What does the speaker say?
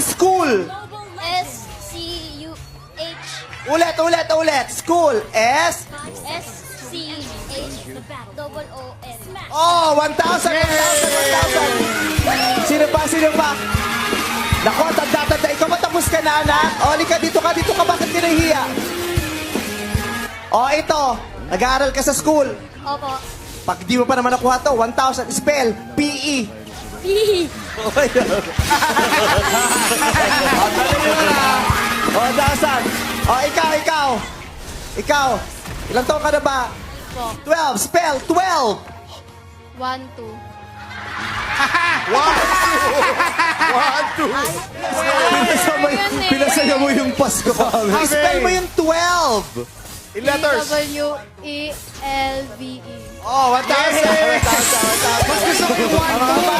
school. S-C-U-H. Ulit. School. S. S-C-H-O-O-N. Oh, 1,000. Sino pa? Nako, tanda. Ikaw matapos ka na, anak. O, halika, dito ka. Bakit ka nahihiya? O, ito. Nag-aaral ka sa school. Opo. Pag di mo pa naman nakuha to, 1,000. Spell. P-E. P. O, 1,000. O, ikaw. Ilang taon ka na ba? Po. 12. Spell. 12. 1, 2. Pinasaya mo yung Pasko. Spell mo yung 12. In letters. W-E-L-V-E. Oh, 1,000. 1,000. Mas gusto ko yung 1, 2.